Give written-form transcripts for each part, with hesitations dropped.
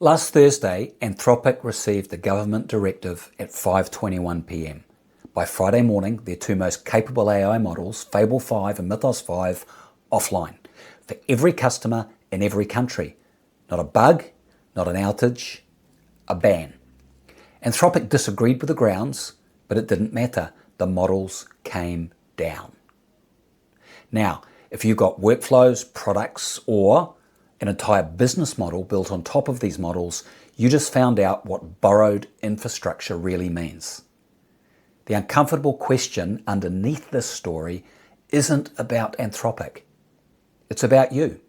Last Thursday, Anthropic received the government directive at 5:21 p.m. By Friday morning, their two most capable AI models, Fable 5 and Mythos 5, offline for every customer in every country. Not a bug, not an outage, a ban. Anthropic disagreed with the grounds, but it didn't matter. The models came down. Now, if you've got workflows, products, or an entire business model built on top of these models, you just found out what borrowed infrastructure really means. The uncomfortable question underneath this story isn't about Anthropic. It's about you.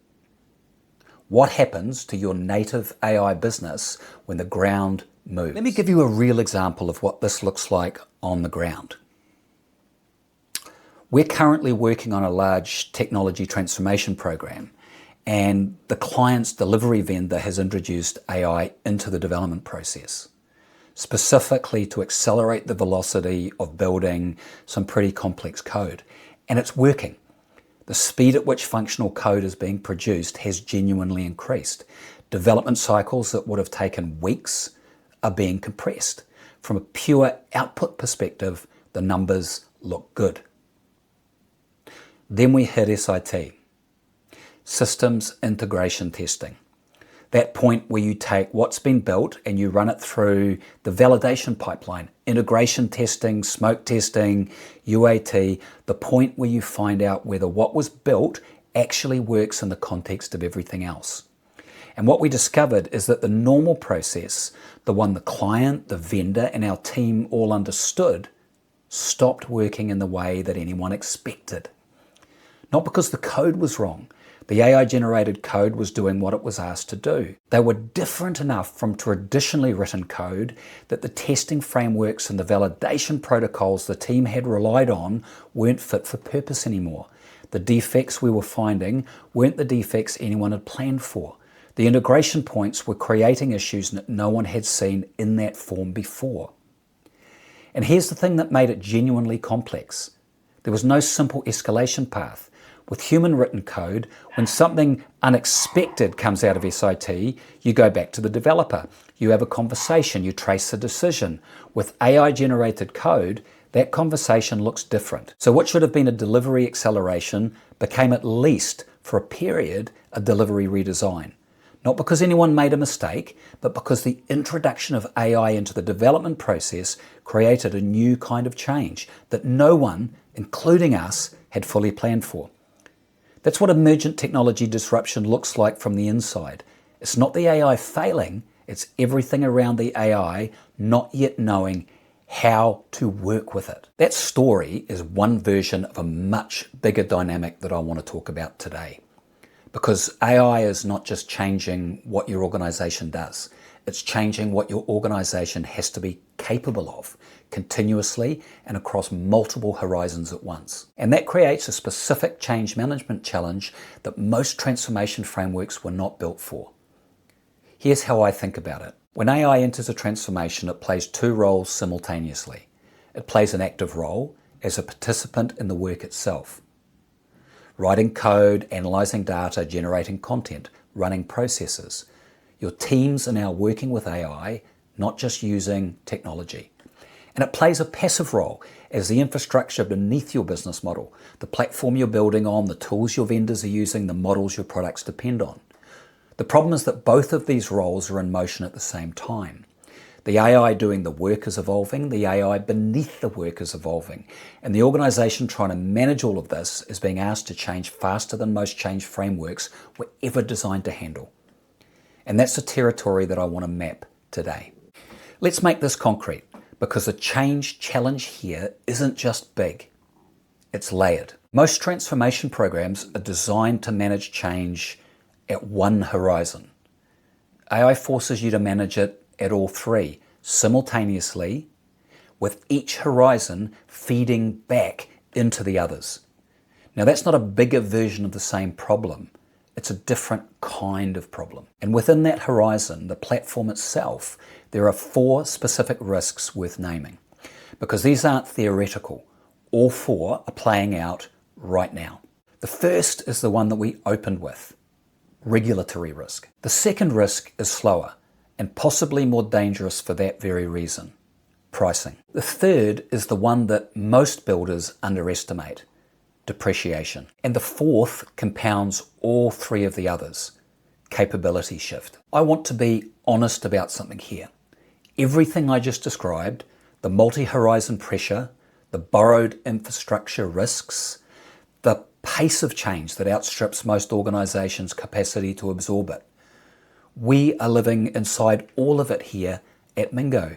What happens to your native AI business when the ground moves? Let me give you a real example of what this looks like on the ground. We're currently working on a large technology transformation program, and the client's delivery vendor has introduced AI into the development process, specifically to accelerate the velocity of building some pretty complex code. And it's working. The speed at which functional code is being produced has genuinely increased. Development cycles that would have taken weeks are being compressed. From a pure output perspective, the numbers look good. Then we hit SIT. Systems integration testing. That point where you take what's been built and you run it through the validation pipeline, integration testing, smoke testing, UAT, the point where you find out whether what was built actually works in the context of everything else. And what we discovered is that the normal process, the one the client, the vendor, and our team all understood, stopped working in the way that anyone expected. Not because the code was wrong. The AI-generated code was doing what it was asked to do. They were different enough from traditionally written code that the testing frameworks and the validation protocols the team had relied on weren't fit for purpose anymore. The defects we were finding weren't the defects anyone had planned for. The integration points were creating issues that no one had seen in that form before. And here's the thing that made it genuinely complex. There was no simple escalation path. With human-written code, when something unexpected comes out of SIT, you go back to the developer. You have a conversation, you trace the decision. With AI-generated code, that conversation looks different. So what should have been a delivery acceleration became, at least for a period, a delivery redesign. Not because anyone made a mistake, but because the introduction of AI into the development process created a new kind of change that no one, including us, had fully planned for. That's what emergent technology disruption looks like from the inside. It's not the AI failing, it's everything around the AI not yet knowing how to work with it. That story is one version of a much bigger dynamic that I want to talk about today. Because AI is not just changing what your organization does, it's changing what your organization has to be capable of, continuously and across multiple horizons at once. And that creates a specific change management challenge that most transformation frameworks were not built for. Here's how I think about it. When AI enters a transformation, it plays two roles simultaneously. It plays an active role as a participant in the work itself. Writing code, analyzing data, generating content, running processes. Your teams are now working with AI, not just using technology. And it plays a passive role as the infrastructure beneath your business model, the platform you're building on, the tools your vendors are using, the models your products depend on. The problem is that both of these roles are in motion at the same time. The AI doing the work is evolving, the AI beneath the work is evolving, and the organization trying to manage all of this is being asked to change faster than most change frameworks were ever designed to handle. And that's the territory that I want to map today. Let's make this concrete, because the change challenge here isn't just big, it's layered. Most transformation programs are designed to manage change at one horizon. AI forces you to manage it at all three, simultaneously, with each horizon feeding back into the others. Now that's not a bigger version of the same problem, it's a different kind of problem. And within that horizon, the platform itself, there are four specific risks worth naming, because these aren't theoretical. All four are playing out right now. The first is the one that we opened with, regulatory risk. The second risk is slower. and possibly more dangerous for that very reason: pricing. The third is the one that most builders underestimate: depreciation. And the fourth compounds all three of the others: capability shift. I want to be honest about something here. Everything I just described, the multi-horizon pressure, the borrowed infrastructure risks, the pace of change that outstrips most organizations' capacity to absorb it, we are living inside all of it here at Mingo.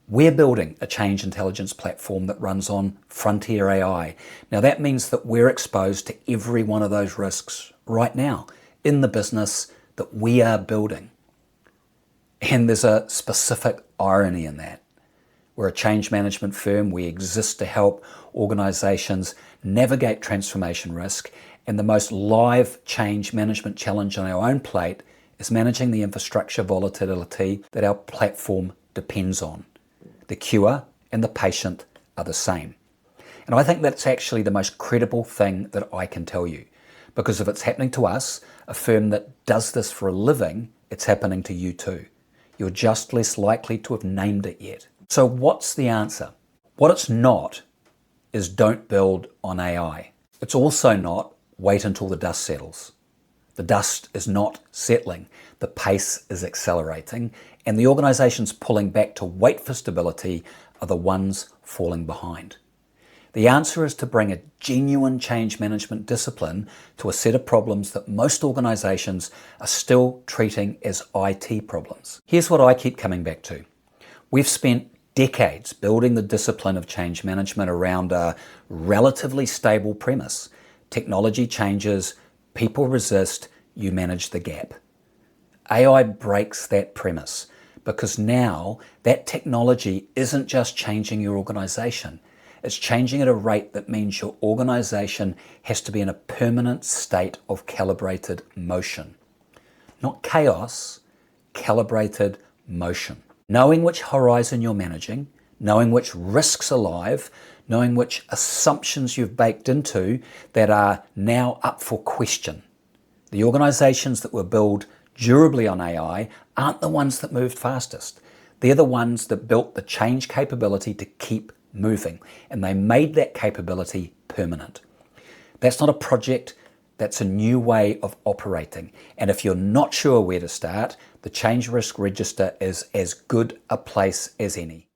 We're building a change intelligence platform that runs on frontier AI. Now that means that we're exposed to every one of those risks right now in the business that we are building. And there's a specific irony in that. We're a change management firm. We exist to help organizations navigate transformation risk, and the most live change management challenge on our own plate is managing the infrastructure volatility that our platform depends on. The cure and the patient are the same. And I think that's actually the most credible thing that I can tell you, because if it's happening to us, a firm that does this for a living, it's happening to you too. You're just less likely to have named it yet. So what's the answer? What it's not is don't build on AI. It's also not wait until the dust settles. The dust is not settling. The pace is accelerating, and the organizations pulling back to wait for stability are the ones falling behind. The answer is to bring a genuine change management discipline to a set of problems that most organizations are still treating as IT problems. Here's what I keep coming back to. We've spent decades building the discipline of change management around a relatively stable premise. Technology changes, people resist, you manage the gap. AI breaks that premise, because now that technology isn't just changing your organization. It's changing at a rate that means your organization has to be in a permanent state of calibrated motion. Not chaos, calibrated motion. Knowing which horizon you're managing, knowing which risks are live, knowing which assumptions you've baked into that are now up for question. The organizations that were built durably on AI aren't the ones that moved fastest. They're the ones that built the change capability to keep moving, and they made that capability permanent. That's not a project, that's a new way of operating. And if you're not sure where to start, the change risk register is as good a place as any.